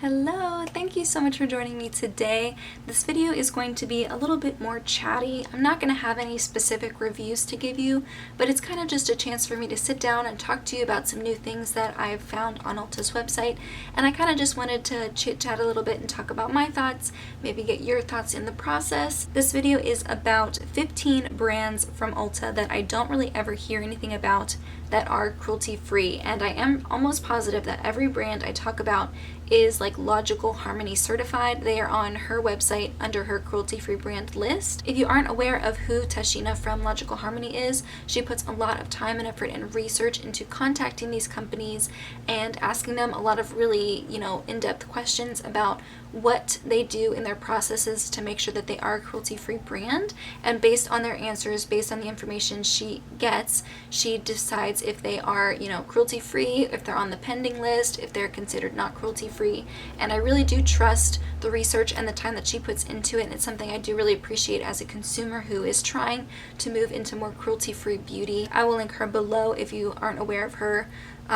Hello, thank you so much for joining me today. This video is going to be a little bit more chatty. I'm not going to have any specific reviews to give you, but it's kind of just a chance for me to sit down and talk to you about some new things that I've found on Ulta's website. And I kind of just wanted to chit chat a little bit and talk about my thoughts, maybe get your thoughts in the process. This video is about 15 brands from Ulta that I don't really ever hear anything about that are cruelty-free, and I am almost positive that every brand I talk about is like Logical Harmony certified. They are on her website under her cruelty-free brand list. If you aren't aware of who Tashina from Logical Harmony is, she puts a lot of time and effort and research into contacting these companies and asking them a lot of really, in-depth questions about what they do in their processes to make sure that they are a cruelty-free brand. And based on their answers, based on the information she gets, she decides if they are, cruelty-free, if they're on the pending list, if they're considered not cruelty-free. And I really do trust the research and the time that she puts into it, and it's something I do really appreciate as a consumer who is trying to move into more cruelty-free beauty. I will link her below if you aren't aware of her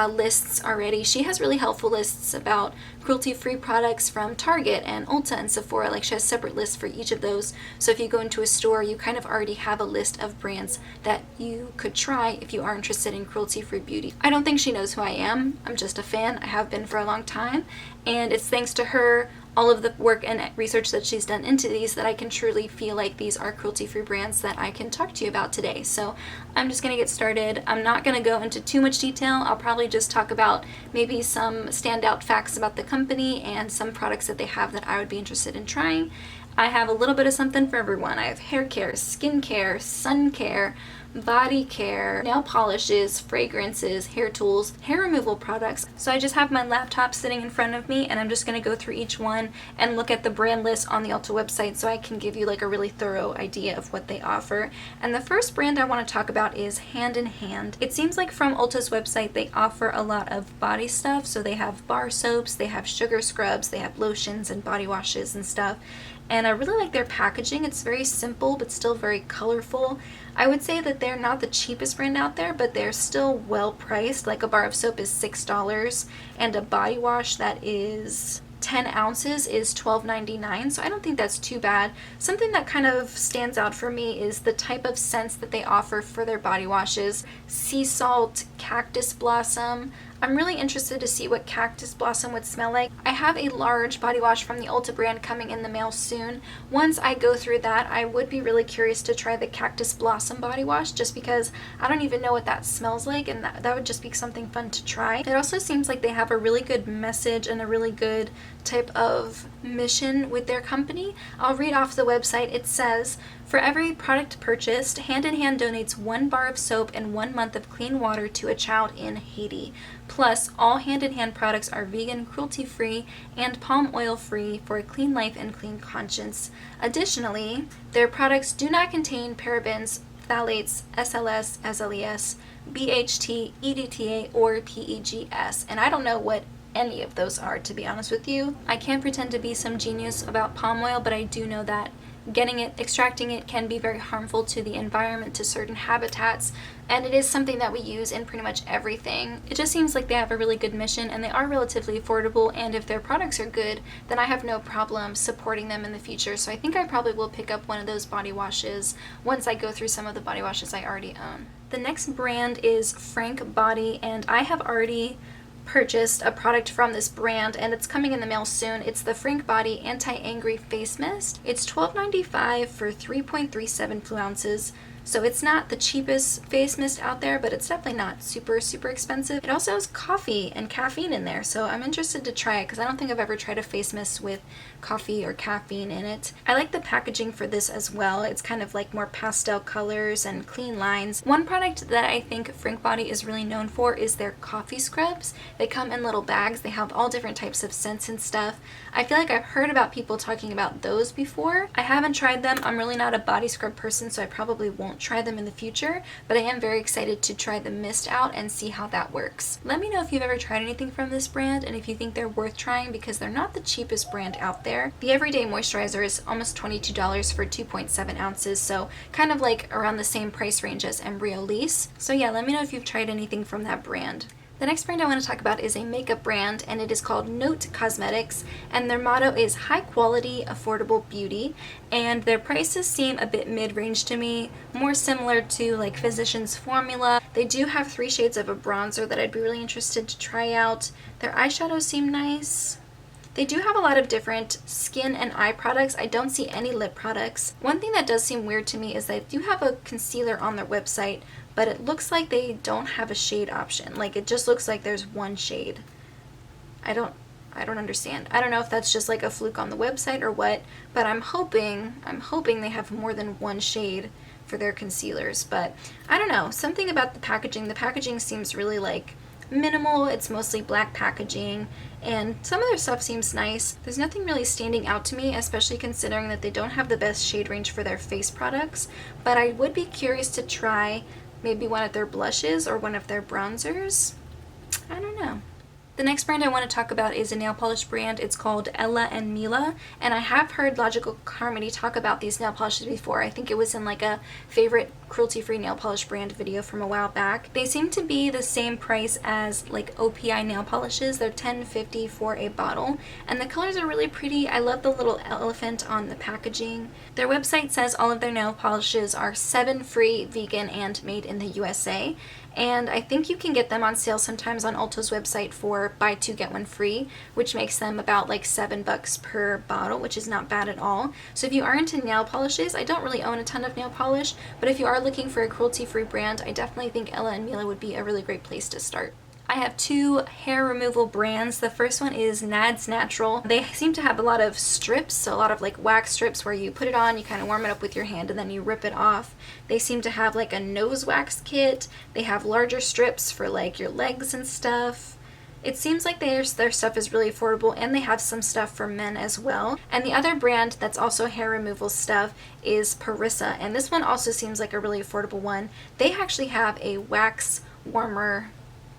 lists already. She has really helpful lists about cruelty-free products from Target and Ulta and Sephora. Like, she has separate lists for each of those. So if you go into a store, you kind of already have a list of brands that you could try if you are interested in cruelty-free beauty. I don't think she knows who I am. I'm just a fan. I have been for a long time. And it's thanks to her, all of the work and research that she's done into these, that I can truly feel like these are cruelty-free brands that I can talk to you about today. So I'm just going to get started. I'm not going to go into too much detail. I'll probably just talk about maybe some standout facts about the company and some products that they have that I would be interested in trying. I have a little bit of something for everyone. I have hair care, skin care, sun care, body care, nail polishes, fragrances, hair tools, hair removal products. So I just have my laptop sitting in front of me, and I'm just going to go through each one and look at the brand list on the Ulta website so I can give you like a really thorough idea of what they offer. And the first brand I want to talk about is Hand in Hand. It seems like from Ulta's website they offer a lot of body stuff. So they have bar soaps, they have sugar scrubs, they have lotions and body washes and stuff. And I really like their packaging. It's very simple but still very colorful. I would say that they're not the cheapest brand out there, but they're still well priced. Like, a bar of soap is $6 and a body wash that is 10 ounces is $12.99, so I don't think that's too bad. Something that kind of stands out for me is the type of scents that they offer for their body washes. Sea salt, cactus blossom. I'm really interested to see what cactus blossom would smell like. I have a large body wash from the Ulta brand coming in the mail soon. Once I go through that, I would be really curious to try the cactus blossom body wash, just because I don't even know what that smells like, and that would just be something fun to try. It also seems like they have a really good message and a really good type of mission with their company. I'll read off the website. It says, "For every product purchased, Hand in Hand donates 1 bar of soap and 1 month of clean water to a child in Haiti. Plus, all Hand in Hand products are vegan, cruelty-free, and palm oil-free for a clean life and clean conscience. Additionally, their products do not contain parabens, phthalates, SLS, SLES, BHT, EDTA, or PEGS." And I don't know what any of those are, to be honest with you. I can't pretend to be some genius about palm oil, but I do know that extracting it can be very harmful to the environment, to certain habitats, and it is something that we use in pretty much everything. It just seems like they have a really good mission, and they are relatively affordable, and if their products are good, then I have no problem supporting them in the future. So I think I probably will pick up one of those body washes once I go through some of the body washes I already own. The next brand is Frank Body, and I have already purchased a product from this brand, and it's coming in the mail soon. It's the Frank Body Anti-Angry Face Mist. It's $12.95 for 3.37 fluid ounces. So it's not the cheapest face mist out there, but it's definitely not super expensive. It also has coffee and caffeine in there, so I'm interested to try it because I don't think I've ever tried a face mist with coffee or caffeine in it. I like the packaging for this as well. It's kind of like more pastel colors and clean lines. One product that I think Frank Body is really known for is their coffee scrubs. They come in little bags. They have all different types of scents and stuff. I feel like I've heard about people talking about those before. I haven't tried them. I'm really not a body scrub person, so I probably won't try them in the future, but I am very excited to try the mist out and see how that works. Let me know if you've ever tried anything from this brand and if you think they're worth trying, because they're not the cheapest brand out there. The Everyday Moisturizer is almost $22 for 2.7 ounces, so kind of like around the same price range as Embryolisse. So yeah, let me know if you've tried anything from that brand. The next brand I want to talk about is a makeup brand, and it is called Note Cosmetics, and their motto is high quality, affordable beauty, and their prices seem a bit mid-range to me, more similar to like Physicians Formula. They do have 3 shades of a bronzer that I'd be really interested to try out. Their eyeshadows seem nice. They do have a lot of different skin and eye products. I don't see any lip products. One thing that does seem weird to me is they do have a concealer on their website, but it looks like they don't have a shade option. Like, it just looks like there's one shade. I don't understand. I don't know if that's just like a fluke on the website or what, but I'm hoping they have more than one shade for their concealers. But I don't know, something about the packaging seems really like minimal. It's mostly black packaging, and some of their stuff seems nice. There's nothing really standing out to me, especially considering that they don't have the best shade range for their face products, but I would be curious to try maybe one of their blushes or one of their bronzers. I don't know. The next brand I want to talk about is a nail polish brand. It's called Ella+Mila, and I have heard Logical Harmony talk about these nail polishes before. I think it was in like a favorite cruelty-free nail polish brand video from a while back. They seem to be the same price as like OPI nail polishes. They're $10.50 for a bottle, and the colors are really pretty. I love the little elephant on the packaging. Their website says all of their nail polishes are 7-free, vegan, and made in the USA. And I think you can get them on sale sometimes on Ulta's website for buy 2 get 1 free, which makes them about like $7 per bottle, which is not bad at all. So if you are into nail polishes, I don't really own a ton of nail polish, but if you are looking for a cruelty-free brand, I definitely think Ella+Mila would be a really great place to start. I have 2 hair removal brands. The first one is Nads Natural. They seem to have a lot of strips, so a lot of like wax strips where you put it on, you kind of warm it up with your hand, and then you rip it off. They seem to have like a nose wax kit. They have larger strips for like your legs and stuff. It seems like their stuff is really affordable, and they have some stuff for men as well. And the other brand that's also hair removal stuff is Parissa, and this one also seems like a really affordable one. They actually have a wax warmer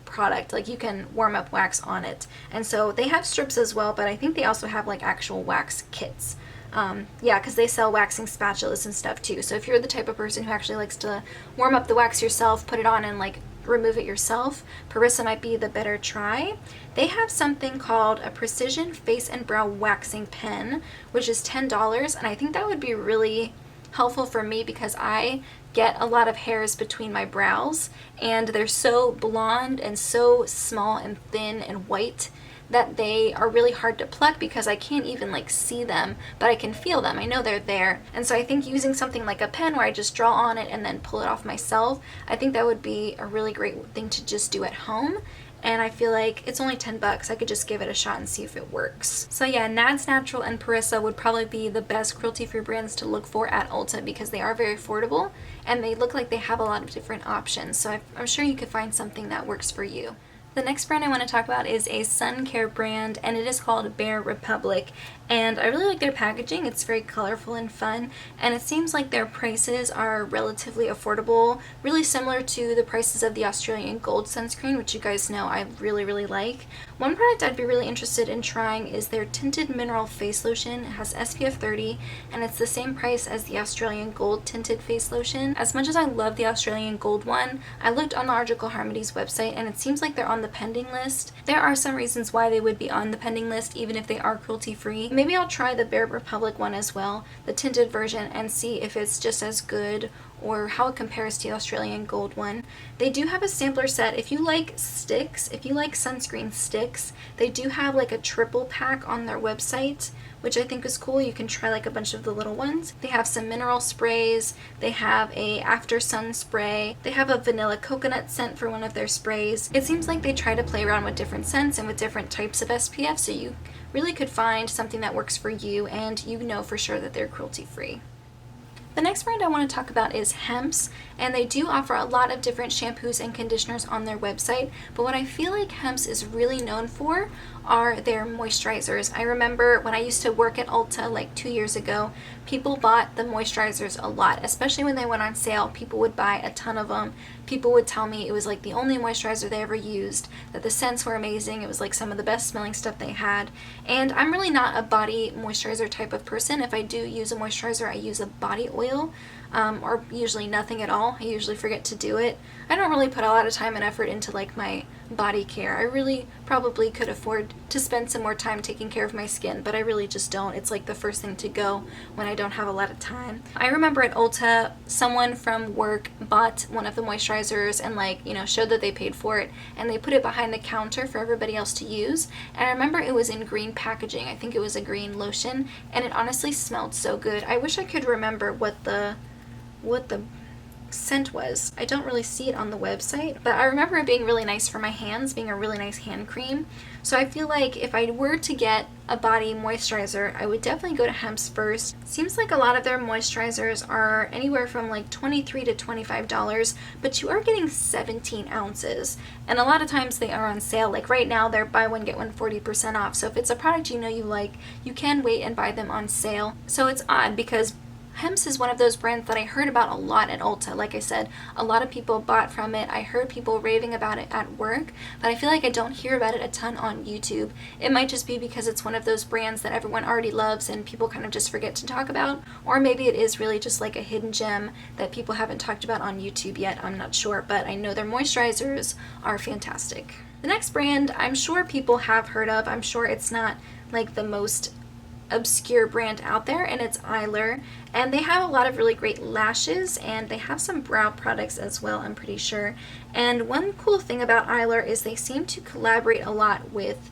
product, like you can warm up wax on it, and so they have strips as well, but I think they also have like actual wax kits. Yeah, because they sell waxing spatulas and stuff too, so if you're the type of person who actually likes to warm up the wax yourself, put it on, and like remove it yourself, Parissa might be the better try. They have something called a Precision Face and Brow Waxing Pen, which is $10, and I think that would be really helpful for me because I get a lot of hairs between my brows, and they're so blonde and so small and thin and white that they are really hard to pluck because I can't even like see them, but I can feel them. I know they're there. And so I think using something like a pen where I just draw on it and then pull it off myself, I think that would be a really great thing to just do at home. And I feel like it's only $10. I could just give it a shot and see if it works. So yeah, Nads Natural and Parissa would probably be the best cruelty-free brands to look for at Ulta because they are very affordable and they look like they have a lot of different options. So I'm sure you could find something that works for you. The next brand I want to talk about is a sun care brand, and it is called Bare Republic, and I really like their packaging. It's very colorful and fun, and it seems like their prices are relatively affordable, really similar to the prices of the Australian Gold sunscreen, which you guys know I really like. One product I'd be really interested in trying is their Tinted Mineral Face Lotion. It has SPF 30, and it's the same price as the Australian Gold Tinted Face Lotion. As much as I love the Australian Gold one, I looked on Logical Harmony's website, and it seems like they're on the pending list. There are some reasons why they would be on the pending list even if they are cruelty-free. Maybe I'll try the Bare Republic one as well, the tinted version, and see if it's just as good or how it compares to the Australian Gold one. They do have a sampler set. If you like sticks, if you like sunscreen sticks, they do have like a triple pack on their website, which I think is cool. You can try like a bunch of the little ones. They have some mineral sprays, they have a after sun spray, they have a vanilla coconut scent for one of their sprays. It seems like they try to play around with different scents and with different types of SPF, so you really could find something that works for you and you know for sure that they're cruelty-free. The next brand I want to talk about is Hempz, and they do offer a lot of different shampoos and conditioners on their website, but what I feel like Hempz is really known for are their moisturizers. I remember when I used to work at Ulta like 2 years ago, people bought the moisturizers a lot, especially when they went on sale. People would buy a ton of them. People would tell me it was like the only moisturizer they ever used, that the scents were amazing, it was like some of the best smelling stuff they had. And I'm really not a body moisturizer type of person. If I do use a moisturizer, I use a body oil, or usually nothing at all. I usually forget to do it. I don't really put a lot of time and effort into like my body care. I really probably could afford to spend some more time taking care of my skin, but I really just don't. It's like the first thing to go when I don't have a lot of time. I remember at Ulta, someone from work bought one of the moisturizers and like, you know, showed that they paid for it, and they put it behind the counter for everybody else to use. And I remember it was in green packaging. I think it was a green lotion, and it honestly smelled so good. I wish I could remember what the scent was. I don't really see it on the website, but I remember it being really nice for my hands, being a really nice hand cream. So I feel like if I were to get a body moisturizer, I would definitely go to Hempz first. Seems like a lot of their moisturizers are anywhere from like $23 to $25, but you are getting 17 ounces. And a lot of times they are on sale. Like right now, they're buy one, get one 40% off. So if it's a product you know you like, you can wait and buy them on sale. So it's odd because Hempz is one of those brands that I heard about a lot at Ulta. Like I said, a lot of people bought from it. I heard people raving about it at work, but I feel like I don't hear about it a ton on YouTube. It might just be because it's one of those brands that everyone already loves and people kind of just forget to talk about, or maybe it is really just like a hidden gem that people haven't talked about on YouTube yet. I'm not sure, but I know their moisturizers are fantastic. The next brand I'm sure people have heard of. I'm sure it's not like the most obscure brand out there, and it's Eylure, and they have a lot of really great lashes, and they have some brow products as well, I'm pretty sure. And one cool thing about Eylure is they seem to collaborate a lot with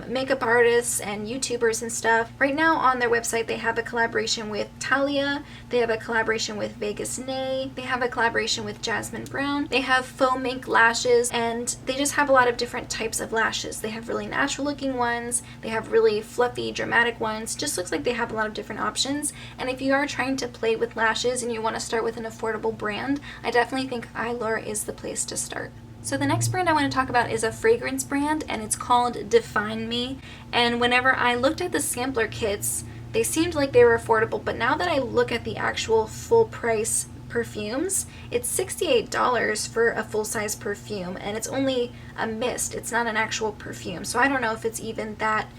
makeup artists and YouTubers and stuff. Right now on their website they have a collaboration with Talia, they have a collaboration with Vegas Nay, they have a collaboration with Jasmine Brown, they have faux mink lashes, and they just have a lot of different types of lashes. They have really natural looking ones, they have really fluffy dramatic ones. Just looks like they have a lot of different options, and if you are trying to play with lashes and you want to start with an affordable brand, I definitely think Eylure is the place to start. So the next brand I want to talk about is a fragrance brand, and it's called DefineMe. And whenever I looked at the sampler kits, they seemed like they were affordable, but now that I look at the actual full price perfumes, it's $68 for a full-size perfume, and it's only a mist. It's not an actual perfume, so I don't know if it's even that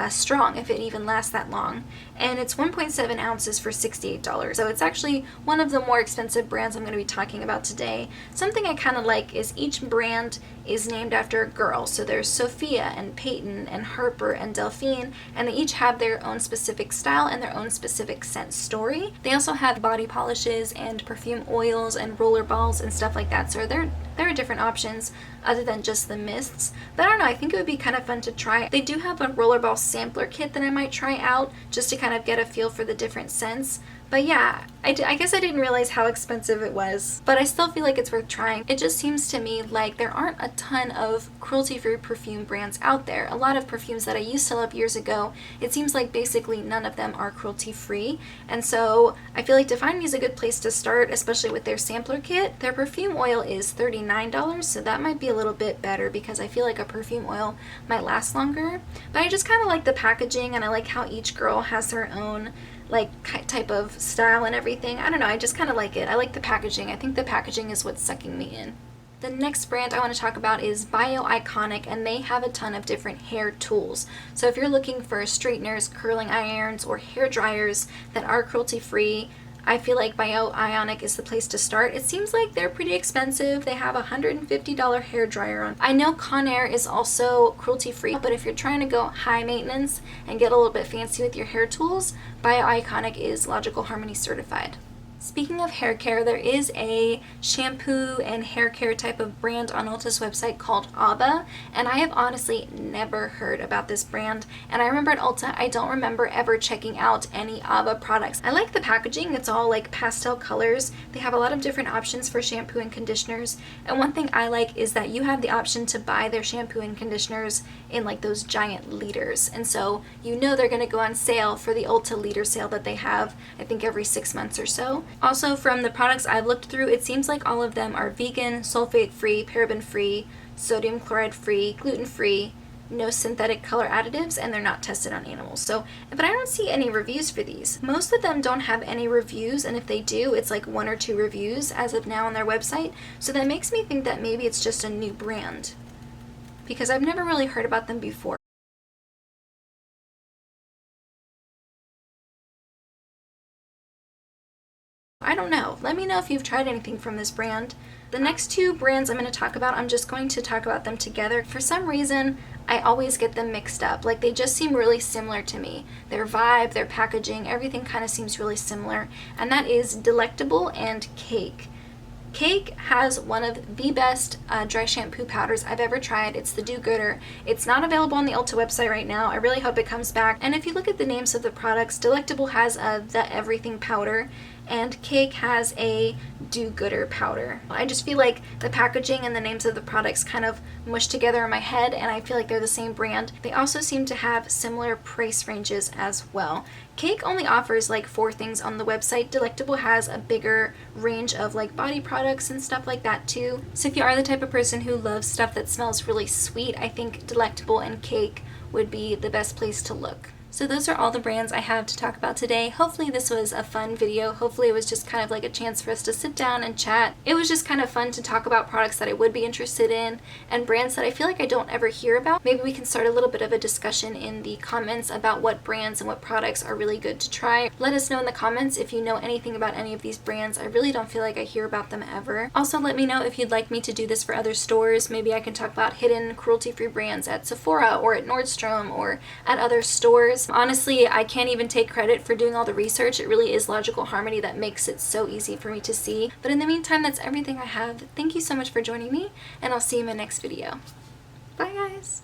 strong, if it even lasts that long. And it's 1.7 ounces for $68. So it's actually one of the more expensive brands I'm going to be talking about today. Something I kind of like is each brand is named after a girl. So there's Sophia and Peyton and Harper and Delphine, and they each have their own specific style and their own specific scent story. They also have body polishes and perfume oils and roller balls and stuff like that. So there are different options other than just the mists. But I don't know, I think it would be kind of fun to try. They do have a rollerball sampler kit that I might try out just to kind of get a feel for the different scents. But yeah, I guess I didn't realize how expensive it was, but I still feel like it's worth trying. It just seems to me like there aren't a ton of cruelty-free perfume brands out there. A lot of perfumes that I used to love years ago, it seems like basically none of them are cruelty-free, and so I feel like DefineMe is a good place to start, especially with their sampler kit. Their perfume oil is $39, so that might be a little bit better because I feel like a perfume oil might last longer. But I just kind of like the packaging, and I like how each girl has her own like type of style and everything. I don't know, I just kind of like it. I like the packaging. I think the packaging is what's sucking me in. The next brand I want to talk about is Ionic, and they have a ton of different hair tools. So if you're looking for straighteners, curling irons, or hair dryers that are cruelty-free, I feel like Ionic is the place to start. It seems like they're pretty expensive. They have a $150 hair dryer on. I know Conair is also cruelty-free, but if you're trying to go high maintenance and get a little bit fancy with your hair tools, Ionic is Logical Harmony certified. Speaking of hair care, there is a shampoo and hair care type of brand on Ulta's website called ABBA, and I have honestly never heard about this brand. And I remember at Ulta, I don't remember ever checking out any ABBA products. I like the packaging. It's all like pastel colors. They have a lot of different options for shampoo and conditioners, and one thing I like is that you have the option to buy their shampoo and conditioners in like those giant liters, and so you know they're going to go on sale for the Ulta liter sale that they have, I think every 6 months or so. Also, from the products I've looked through, it seems like all of them are vegan, sulfate-free, paraben-free, sodium chloride-free, gluten-free, no synthetic color additives, and they're not tested on animals. So, but I don't see any reviews for these. Most of them don't have any reviews, and if they do, it's like 1 or 2 reviews as of now on their website. So that makes me think that maybe it's just a new brand, because I've never really heard about them before. I don't know. Let me know if you've tried anything from this brand. The next two brands I'm going to talk about, I'm just going to talk about them together. For some reason, I always get them mixed up. Like, they just seem really similar to me. Their vibe, their packaging, everything kind of seems really similar. And that is Delectable and Cake. Cake has one of the best dry shampoo powders I've ever tried. It's the do-gooder. It's not available on the Ulta website right now. I really hope it comes back. And if you look at the names of the products, Delectable has the Everything powder, and Cake has a do-gooder powder. I just feel like the packaging and the names of the products kind of mush together in my head, and I feel like they're the same brand. They also seem to have similar price ranges as well. Cake only offers like 4 things on the website. Delectable has a bigger range of like body products and stuff like that too. So if you are the type of person who loves stuff that smells really sweet, I think Delectable and Cake would be the best place to look. So those are all the brands I have to talk about today. Hopefully this was a fun video. Hopefully it was just kind of like a chance for us to sit down and chat. It was just kind of fun to talk about products that I would be interested in and brands that I feel like I don't ever hear about. Maybe we can start a little bit of a discussion in the comments about what brands and what products are really good to try. Let us know in the comments if you know anything about any of these brands. I really don't feel like I hear about them ever. Also, let me know if you'd like me to do this for other stores. Maybe I can talk about hidden cruelty-free brands at Sephora or at Nordstrom or at other stores. Honestly, I can't even take credit for doing all the research. It really is logical harmony that makes it so easy for me to see. But in the meantime, that's everything I have. Thank you so much for joining me, and I'll see you in my next video. Bye, guys!